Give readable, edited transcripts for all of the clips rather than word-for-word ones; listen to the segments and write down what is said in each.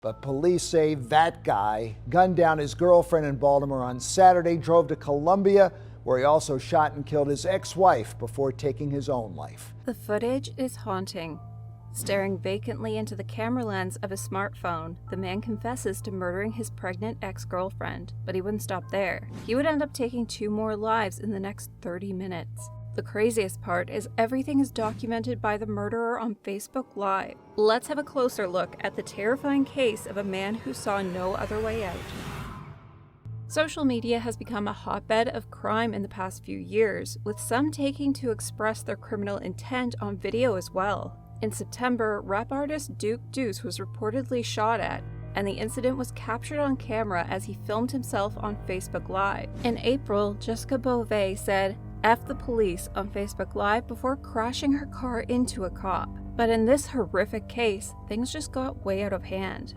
But police say that guy gunned down his girlfriend in Baltimore on Saturday, drove to Columbia, where he also shot and killed his ex-wife before taking his own life. The footage is haunting. Staring vacantly into the camera lens of his smartphone, the man confesses to murdering his pregnant ex-girlfriend, but he wouldn't stop there. He would end up taking 2 more lives in the next 30 minutes. The craziest part is everything is documented by the murderer on Facebook Live. Let's have a closer look at the terrifying case of a man who saw no other way out. Social media has become a hotbed of crime in the past few years, with some taking to express their criminal intent on video as well. In September, rap artist Duke Deuce was reportedly shot at, and the incident was captured on camera as he filmed himself on Facebook Live. In April, Jessica Beauvais said, "F the police" on Facebook Live before crashing her car into a cop. But in this horrific case, things just got way out of hand.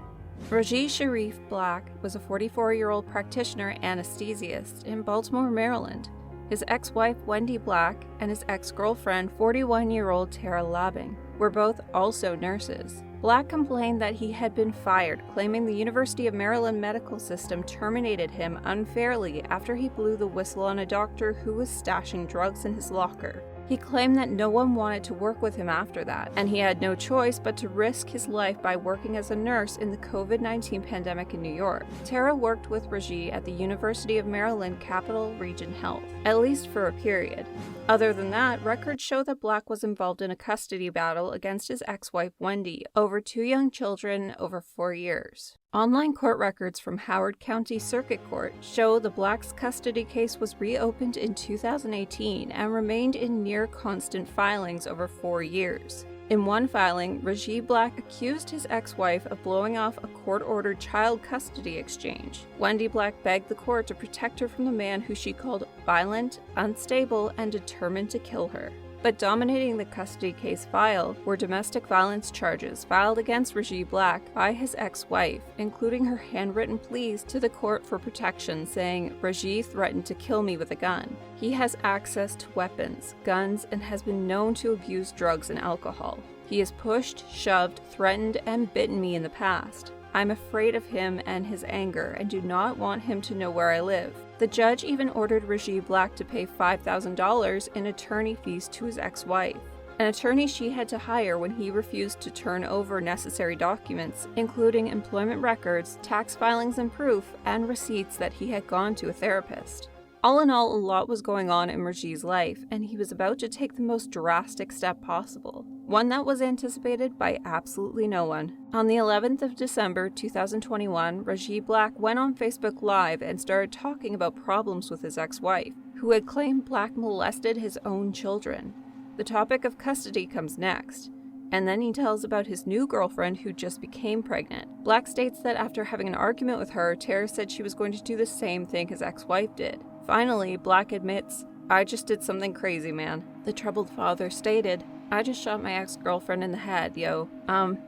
Rajee Shareef Black was a 44-year-old practitioner anesthesiast in Baltimore, Maryland. His ex-wife Wendy Black and his ex-girlfriend 41-year-old Tara Labing were both also nurses. Black complained that he had been fired, claiming the University of Maryland medical system terminated him unfairly after he blew the whistle on a doctor who was stashing drugs in his locker. He claimed that no one wanted to work with him after that, and he had no choice but to risk his life by working as a nurse in the COVID-19 pandemic in New York. Tara worked with Rajee at the University of Maryland Capital Region Health, at least for a period. Other than that, records show that Black was involved in a custody battle against his ex-wife Wendy over 2 young children over 4 years. Online court records from Howard County Circuit Court show the Black's custody case was reopened in 2018 and remained in near constant filings over 4 years. In one filing, Rajee Black accused his ex-wife of blowing off a court-ordered child custody exchange. Wendy Black begged the court to protect her from the man who she called violent, unstable, and determined to kill her. But dominating the custody case file were domestic violence charges filed against Rajee Black by his ex-wife, including her handwritten pleas to the court for protection saying, "Rajee threatened to kill me with a gun. He has access to weapons, guns, and has been known to abuse drugs and alcohol. He has pushed, shoved, threatened, and bitten me in the past. I'm afraid of him and his anger and do not want him to know where I live." The judge even ordered Rajee Black to pay $5,000 in attorney fees to his ex-wife, an attorney she had to hire when he refused to turn over necessary documents, including employment records, tax filings and proof, and receipts that he had gone to a therapist. All in all, a lot was going on in Rajee's life, and he was about to take the most drastic step possible, one that was anticipated by absolutely no one. On the 11th of December 2021, Rajee Black went on Facebook Live and started talking about problems with his ex-wife, who had claimed Black molested his own children. The topic of custody comes next, and then he tells about his new girlfriend who just became pregnant. Black states that after having an argument with her, Tara said she was going to do the same thing his ex-wife did. Finally, Black admits, "I just did something crazy, man." The troubled father stated, "I just shot my ex-girlfriend in the head, yo.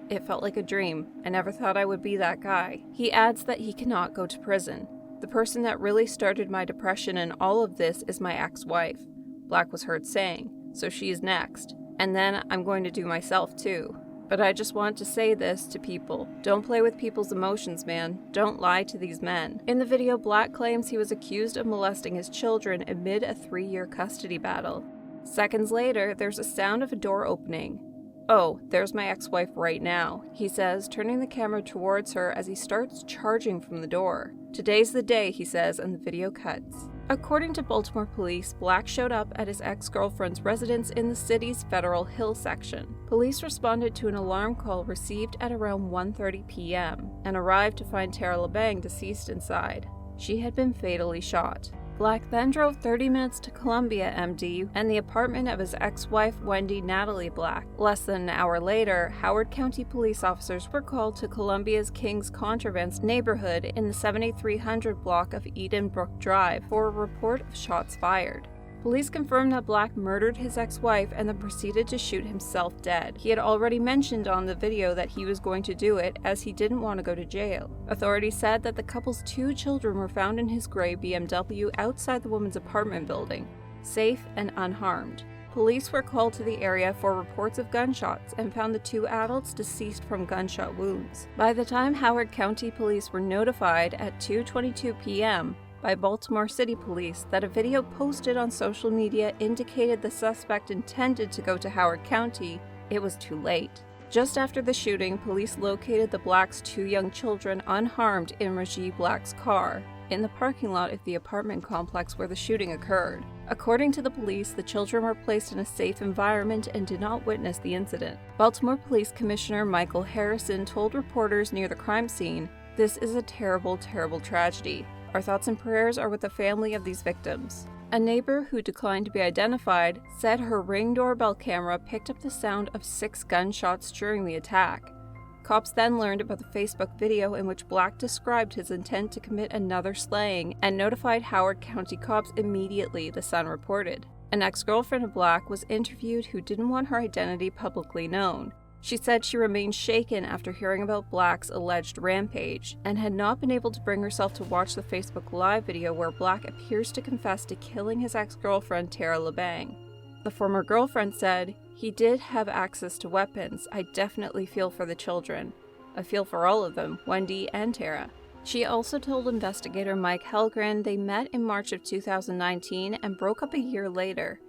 It felt like a dream. I never thought I would be that guy." He adds that he cannot go to prison. "The person that really started my depression and all of this is my ex-wife," Black was heard saying, "so she is next. And then I'm going to do myself too. But I just want to say this to people. Don't play with people's emotions, man. Don't lie to these men." In the video, Black claims he was accused of molesting his children amid a 3-year custody battle. Seconds later, there's a sound of a door opening. "Oh, there's my ex-wife right now," he says, turning the camera towards her as he starts charging from the door. "Today's the day," he says, and the video cuts. According to Baltimore police, Black showed up at his ex-girlfriend's residence in the city's Federal Hill section. Police responded to an alarm call received at around 1:30 p.m. and arrived to find Tara Labang deceased inside. She had been fatally shot. Black then drove 30 minutes to Columbia, MD, and the apartment of his ex-wife Wendy Natalie Black. Less than an hour later, Howard County police officers were called to Columbia's Kings Contrevance neighborhood in the 7300 block of Eden Brook Drive for a report of shots fired. Police confirmed that Black murdered his ex-wife and then proceeded to shoot himself dead. He had already mentioned on the video that he was going to do it as he didn't want to go to jail. Authorities said that the couple's 2 children were found in his gray BMW outside the woman's apartment building, safe and unharmed. Police were called to the area for reports of gunshots and found the 2 adults deceased from gunshot wounds. By the time Howard County Police were notified at 2:22 p.m. by Baltimore City Police that a video posted on social media indicated the suspect intended to go to Howard County, it was too late. Just after the shooting, police located the Blacks' 2 young children unharmed in Rajee Black's car in the parking lot of the apartment complex where the shooting occurred. According to the police, the children were placed in a safe environment and did not witness the incident. Baltimore Police Commissioner Michael Harrison told reporters near the crime scene, "This is a terrible, terrible tragedy. Our thoughts and prayers are with the family of these victims." A neighbor who declined to be identified said her Ring doorbell camera picked up the sound of 6 gunshots during the attack. Cops then learned about the Facebook video in which Black described his intent to commit another slaying and notified Howard County cops immediately, the Sun reported. An ex-girlfriend of Black was interviewed who didn't want her identity publicly known. She said she remained shaken after hearing about Black's alleged rampage and had not been able to bring herself to watch the Facebook Live video where Black appears to confess to killing his ex-girlfriend Tara LeBang. The former girlfriend said, "He did have access to weapons. I definitely feel for the children. I feel for all of them, Wendy and Tara." She also told investigator Mike Helgren they met in March of 2019 and broke up a year later.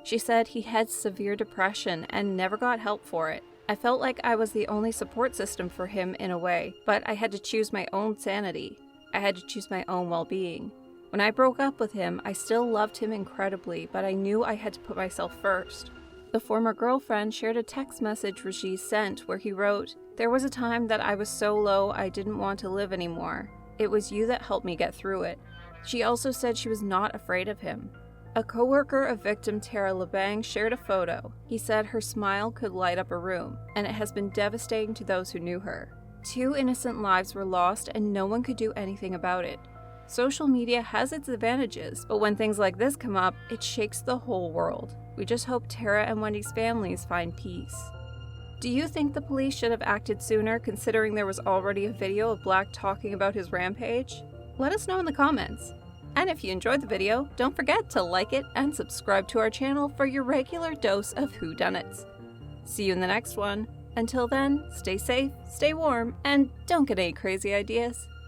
She said he had severe depression and never got help for it. "I felt like I was the only support system for him in a way, but I had to choose my own sanity. I had to choose my own well-being. When I broke up with him, I still loved him incredibly, but I knew I had to put myself first." The former girlfriend shared a text message Rajee sent where he wrote, "There was a time that I was so low I didn't want to live anymore. It was you that helped me get through it." She also said she was not afraid of him. A co-worker of victim Tara LeBang shared a photo. He said her smile could light up a room, and it has been devastating to those who knew her. 2 innocent lives were lost and no one could do anything about it. Social media has its advantages, but when things like this come up, it shakes the whole world. We just hope Tara and Wendy's families find peace. Do you think the police should have acted sooner, considering there was already a video of Black talking about his rampage? Let us know in the comments. And if you enjoyed the video, don't forget to like it and subscribe to our channel for your regular dose of whodunits. See you in the next one. Until then, stay safe, stay warm, and don't get any crazy ideas.